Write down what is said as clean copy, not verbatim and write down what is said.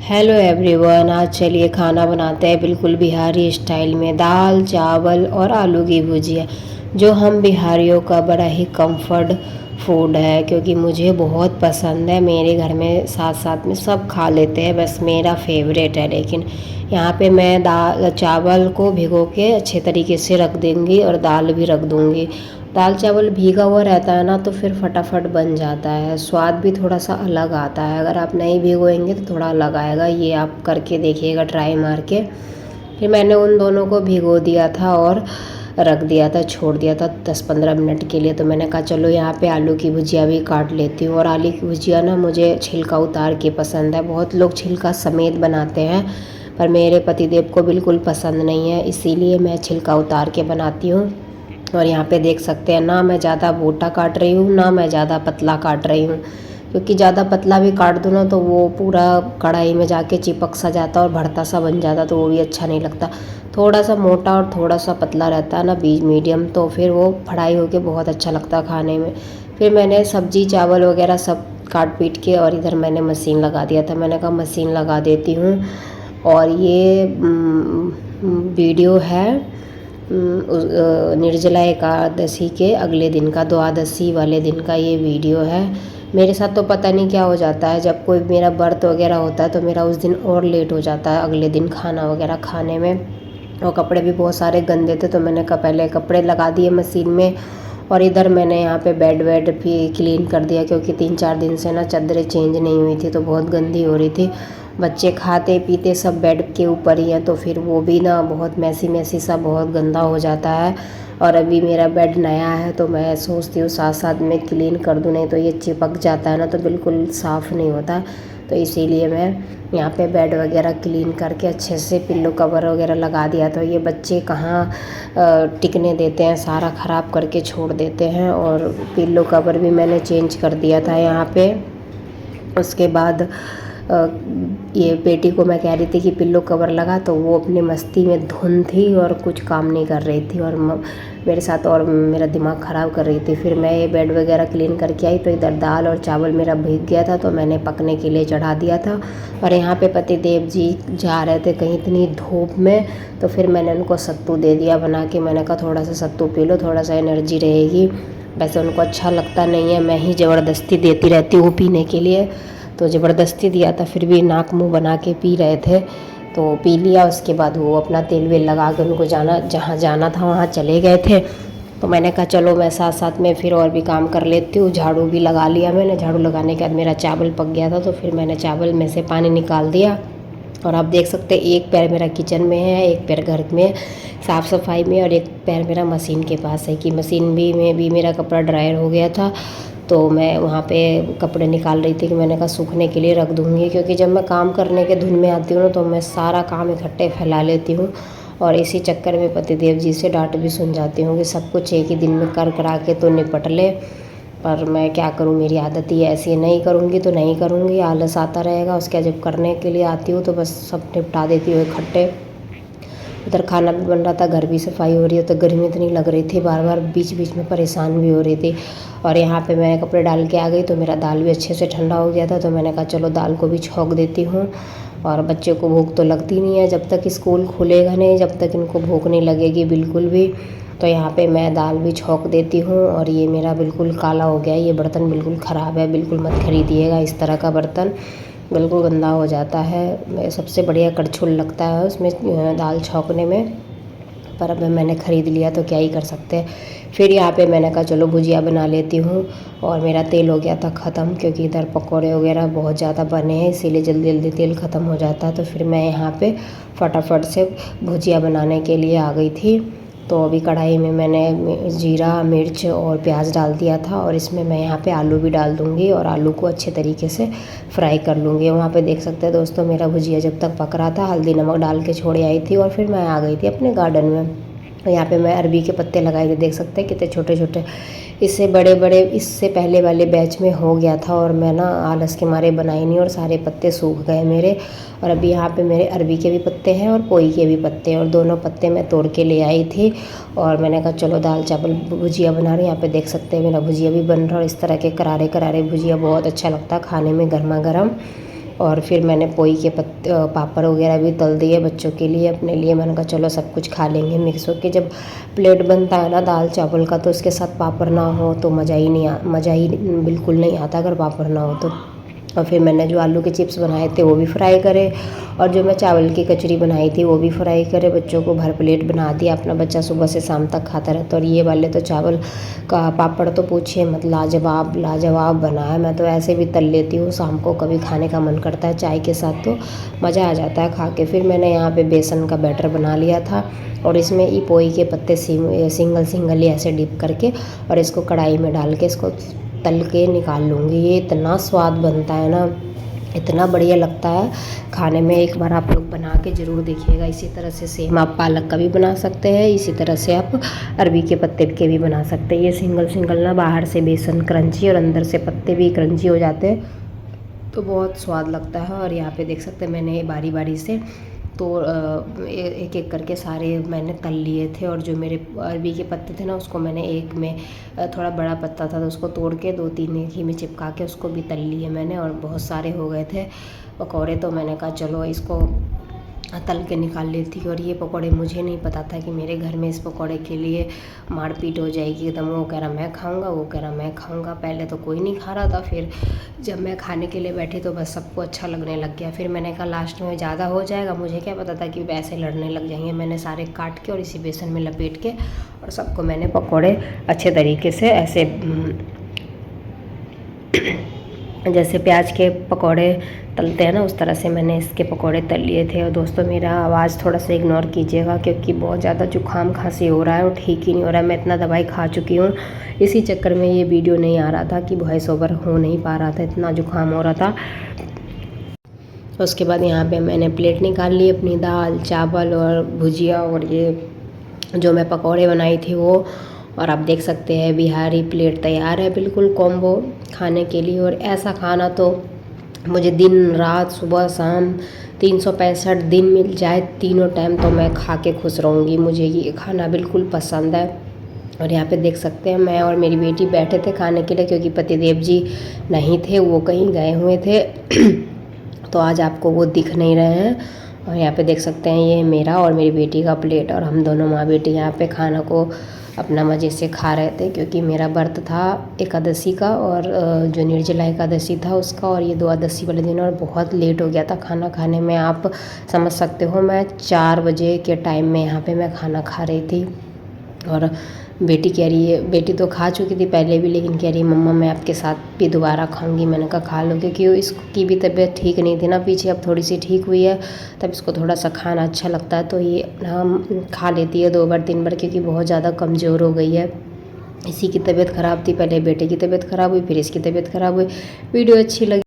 Hello everyone, आज चलिए खाना बनाते हैं बिल्कुल बिहारी स्टाइल में। दाल चावल और आलू की भुजिया, जो हम बिहारियों का बड़ा ही कंफर्ट फूड है, क्योंकि मुझे बहुत पसंद है। मेरे घर में साथ साथ में सब खा लेते हैं, बस मेरा फेवरेट है। लेकिन यहाँ पे मैं दाल चावल को भिगो के अच्छे तरीके से रख देंगी और दाल भी रख दूँगी। दाल चावल भीगा हुआ रहता है ना, तो फिर फटाफट बन जाता है, स्वाद भी थोड़ा सा अलग आता है। अगर आप नहीं भिगोएंगे तो थोड़ा अलग आएगा। ये आप करके देखिएगा, ट्राई मार के। फिर मैंने उन दोनों को भिगो दिया था और रख दिया था, छोड़ दिया था 10-15 मिनट के लिए। तो मैंने कहा चलो यहाँ पे आलू की भुजिया भी काट लेती हूँ। और आलू की भुजिया ना मुझे छिलका उतार के पसंद है। बहुत लोग छिलका समेत बनाते हैं, पर मेरे पतिदेव को बिल्कुल पसंद नहीं है, इसीलिए मैं छिलका उतार के बनाती हूँ। और यहाँ पे देख सकते हैं ना, मैं ज़्यादा मोटा काट रही हूँ ना मैं ज़्यादा पतला काट रही हूँ, क्योंकि ज़्यादा पतला भी काट दूँ ना तो वो पूरा कढ़ाई में जाके चिपक सा जाता और भरता सा बन जाता, तो वो भी अच्छा नहीं लगता। थोड़ा सा मोटा और थोड़ा सा पतला रहता है ना, बीच मीडियम, तो फिर वो फ्राई होके बहुत अच्छा लगता है खाने में। फिर मैंने सब्जी चावल वगैरह सब काट पीट के, और इधर मैंने मशीन लगा दिया था। मैंने कहा मशीन लगा देती हूँ। और ये वीडियो है निर्जला एकादशी के अगले दिन का, द्वादशी वाले दिन का ये वीडियो है। मेरे साथ तो पता नहीं क्या हो जाता है, जब कोई मेरा व्रत वगैरह होता है तो मेरा उस दिन और लेट हो जाता है अगले दिन खाना वगैरह खाने में। और कपड़े भी बहुत सारे गंदे थे, तो मैंने कहा पहले कपड़े लगा दिए मशीन में। और इधर मैंने यहाँ पे बेड वेड भी क्लीन कर दिया, क्योंकि 3-4 दिन से ना चादरें चेंज नहीं हुई थी, तो बहुत गंदी हो रही थी। बच्चे खाते पीते सब बेड के ऊपर ही हैं, तो फिर वो भी ना बहुत मैसी मैसी सा बहुत गंदा हो जाता है। और अभी मेरा बेड नया है, तो मैं सोचती हूँ साथ साथ में क्लीन कर दूँ, नहीं तो ये चिपक जाता है ना, तो बिल्कुल साफ़ नहीं होता। तो इसीलिए मैं यहाँ पे बेड वगैरह क्लीन करके अच्छे से पिल्लो कवर वगैरह लगा दिया। तो ये बच्चे कहाँ टिकने देते हैं, सारा ख़राब करके छोड़ देते हैं। और पिल्लो कवर भी मैंने चेंज कर दिया था यहाँ पे। उसके बाद ये बेटी को मैं कह रही थी कि पिल्लो कवर लगा, तो वो अपनी मस्ती में धुन थी और कुछ काम नहीं कर रही थी, और मेरे साथ और मेरा दिमाग ख़राब कर रही थी। फिर मैं ये बेड वगैरह क्लीन करके आई, तो इधर दाल और चावल मेरा भीग गया था, तो मैंने पकने के लिए चढ़ा दिया था। और यहाँ पे पतिदेव जी जा रहे थे कहीं इतनी धूप में, तो फिर मैंने उनको सत्तू दे दिया बना के। मैंने कहा थोड़ा सा सत्तू पी लो, थोड़ा सा एनर्जी रहेगी। वैसे उनको अच्छा लगता नहीं है, मैं ही ज़बरदस्ती देती रहती हूँ पीने के लिए, तो ज़बरदस्ती दिया था, फिर भी नाक मुंह बना के पी रहे थे। तो पी लिया। उसके बाद वो अपना तेल वेल लगा के उनको जहाँ जाना था वहाँ चले गए थे। तो मैंने कहा चलो मैं साथ साथ में फिर और भी काम कर लेती हूँ। झाड़ू भी लगा लिया मैंने। झाड़ू लगाने के बाद मेरा चावल पक गया था, तो फिर मैंने चावल में से पानी निकाल दिया। और आप देख सकते हैं एक पैर मेरा किचन में है, एक पैर घर में साफ़ सफाई में, और एक पैर मेरा मशीन के पास है, कि मशीन में भी मेरा कपड़ा ड्रायर हो गया था, तो मैं वहाँ पे कपड़े निकाल रही थी कि मैंने कहा सूखने के लिए रख दूँगी। क्योंकि जब मैं काम करने के धुन में आती हूँ ना, तो मैं सारा काम इकट्ठे फैला लेती हूँ, और इसी चक्कर में पतिदेव जी से डांट भी सुन जाती हूँ कि सब कुछ एक ही दिन में कर करा के तो निपट ले। पर मैं क्या करूँ, मेरी आदत ही ऐसी है, नहीं करूँगी तो नहीं करूँगी, आलस आता रहेगा। उसके जब करने के लिए आती हूँ तो बस सब निपटा देती हूँ इकट्ठे। उधर खाना भी बन रहा था, घर भी सफाई हो रही है, तो गर्मी इतनी लग रही थी, बार बार बीच बीच में परेशान भी हो रही थी। और यहाँ पे मैं कपड़े डाल के आ गई, तो मेरा दाल भी अच्छे से ठंडा हो गया था, तो मैंने कहा चलो दाल को भी छौंक देती हूँ। और बच्चे को भूख तो लगती नहीं है, जब तक स्कूल खुलेगा नहीं, जब तक इनको भूख नहीं लगेगी बिल्कुल भी। तो यहाँ पे मैं दाल भी छौंक देती हूँ। और ये मेरा बिल्कुल काला हो गया है, ये बर्तन बिल्कुल ख़राब है, बिल्कुल मत खरीदिएगा इस तरह का बर्तन, बिल्कुल गंदा हो जाता है। सबसे बढ़िया कड़छुल लगता है उसमें दाल छौंकने में, पर अब मैंने ख़रीद लिया तो क्या ही कर सकते हैं। फिर यहाँ पे मैंने कहा चलो भुजिया बना लेती हूँ। और मेरा तेल हो गया था ख़त्म, क्योंकि इधर पकौड़े वगैरह बहुत ज़्यादा बने हैं, इसीलिए जल्दी जल्दी तेल ख़त्म हो जाता है। तो फिर मैं यहाँ पे फटाफट से भुजिया बनाने के लिए आ गई थी। तो अभी कढ़ाई में मैंने जीरा मिर्च और प्याज डाल दिया था, और इसमें मैं यहाँ पे आलू भी डाल दूँगी, और आलू को अच्छे तरीके से फ्राई कर लूँगी। वहाँ पे देख सकते हैं दोस्तों, मेरा भुजिया जब तक पक रहा था हल्दी नमक डाल के छोड़ आई थी, और फिर मैं आ गई थी अपने गार्डन में। यहाँ पे मैं अरबी के पत्ते लगाए थे, देख सकते हैं कितने छोटे छोटे। इससे बड़े बड़े इससे पहले वाले बैच में हो गया था, और मैं ना आलस के मारे बनाई नहीं, और सारे पत्ते सूख गए मेरे। और अभी यहाँ पे मेरे अरबी के भी पत्ते हैं और पोई के भी पत्ते हैं, और दोनों पत्ते मैं तोड़ के ले आई थी। और मैंने कहा चलो दाल चावल भुजिया बना रही हूँ। यहाँ पे देख सकते हैं मेरा भुजिया भी बन रहा है, और इस तरह के करारे करारे भुजिया बहुत अच्छा लगता है खाने में गर्मा गर्म। और फिर मैंने पोई के पापड़ वगैरह भी तल दिए बच्चों के लिए, अपने लिए। मैंने कहा चलो सब कुछ खा लेंगे मिक्स होके। जब प्लेट बनता है ना दाल चावल का, तो उसके साथ पापड़ ना हो तो मज़ा ही बिल्कुल नहीं आता अगर पापड़ ना हो तो। और फिर मैंने जो आलू के चिप्स बनाए थे वो भी फ्राई करे, और जो मैं चावल की कचरी बनाई थी वो भी फ्राई करे। बच्चों को भर प्लेट बना दिया। अपना बच्चा सुबह से शाम तक खाता रहता है। और ये वाले तो चावल का पापड़ तो पूछिए मत, लाजवाब लाजवाब बना है। मैं तो ऐसे भी तल लेती हूँ, शाम को कभी खाने का मन करता है चाय के साथ तो मज़ा आ जाता है खा के। फिर मैंने यहाँ पे बेसन का बैटर बना लिया था, और इसमें ई पोई के पत्ते सिंगल सिंगल ही ऐसे डिप करके, और इसको कढ़ाई में डाल के इसको तल के निकाल लूँगी। ये इतना स्वाद बनता है ना, इतना बढ़िया लगता है खाने में। एक बार आप लोग बना के ज़रूर देखिएगा। इसी तरह से सेम आप पालक का भी बना सकते हैं, इसी तरह से आप अरबी के पत्ते के भी बना सकते हैं। ये सिंगल सिंगल ना बाहर से बेसन क्रंची और अंदर से पत्ते भी क्रंची हो जाते हैं, तो बहुत स्वाद लगता है। और यहाँ पे देख सकते हैं मैंने बारी बारी से तो एक एक करके सारे मैंने तल लिए थे। और जो मेरे अरबी के पत्ते थे ना, उसको मैंने एक में थोड़ा बड़ा पत्ता था तो उसको तोड़ के 2-3 घी में चिपका के उसको भी तल लिए मैंने, और बहुत सारे हो गए थे पकौड़े। तो मैंने कहा चलो इसको तल के निकाल लेती। और ये पकौड़े मुझे नहीं पता था कि मेरे घर में इस पकौड़े के लिए मारपीट हो जाएगी एकदम। वो कह रहा मैं खाऊंगा, वो कह रहा मैं खाऊंगा। पहले तो कोई नहीं खा रहा था, फिर जब मैं खाने के लिए बैठी तो बस सबको अच्छा लगने लग गया। फिर मैंने कहा लास्ट में ज़्यादा हो जाएगा, मुझे क्या पता था कि वैसे लड़ने लग जाएंगे। मैंने सारे काट के और इसी बेसन में लपेट के और सबको मैंने पकौड़े अच्छे तरीके से ऐसे जैसे प्याज के पकौड़े तलते हैं ना, उस तरह से मैंने इसके पकौड़े तल लिए थे। और दोस्तों मेरा आवाज़ थोड़ा सा इग्नोर कीजिएगा, क्योंकि बहुत ज़्यादा जुकाम खांसी हो रहा है और ठीक ही नहीं हो रहा है। मैं इतना दवाई खा चुकी हूँ, इसी चक्कर में ये वीडियो नहीं आ रहा था कि वॉइस ओवर हो नहीं पा रहा था, इतना जुकाम हो रहा था। उसके बाद यहाँ पे मैंने प्लेट निकाल ली अपनी, दाल चावल और भुजिया और ये जो मैं पकौड़े बनाई थी वो। और आप देख सकते हैं बिहारी प्लेट तैयार है, बिल्कुल कॉम्बो खाने के लिए। और ऐसा खाना तो मुझे दिन रात सुबह शाम 365 दिन मिल जाए, तीनों टाइम तो मैं खा के खुश रहूँगी। मुझे ये खाना बिल्कुल पसंद है। और यहाँ पे देख सकते हैं मैं और मेरी बेटी बैठे थे खाने के लिए, क्योंकि पतिदेव जी नहीं थे, वो कहीं गए हुए थे तो आज आपको वो दिख नहीं रहे हैं। और यहाँ पे देख सकते हैं ये मेरा और मेरी बेटी का प्लेट, और हम दोनों माँ बेटी यहाँ पे खाना को अपना मज़े से खा रहे थे। क्योंकि मेरा व्रत था एकादशी का, और जो निर्जला एकादशी था उसका, और ये द्वादशी वाले दिन। और बहुत लेट हो गया था खाना खाने में, आप समझ सकते हो। मैं 4 बजे के टाइम में यहाँ पे मैं खाना खा रही थी। और बेटी कह रही है, बेटी तो खा चुकी थी पहले भी, लेकिन कह रही है मम्मा मैं आपके साथ भी दोबारा खाऊंगी। मैंने कहा खा लो, क्योंकि इसकी भी तबीयत ठीक नहीं थी ना पीछे, अब थोड़ी सी ठीक हुई है, तब इसको थोड़ा सा खाना अच्छा लगता है। तो ये हम खा लेती है 2 बार 3 बार, क्योंकि बहुत ज़्यादा कमज़ोर हो गई है। इसी की तबीयत ख़राब थी, पहले बेटे की तबीयत ख़राब हुई, फिर इसकी तबीयत ख़राब हुई। वीडियो अच्छी लगी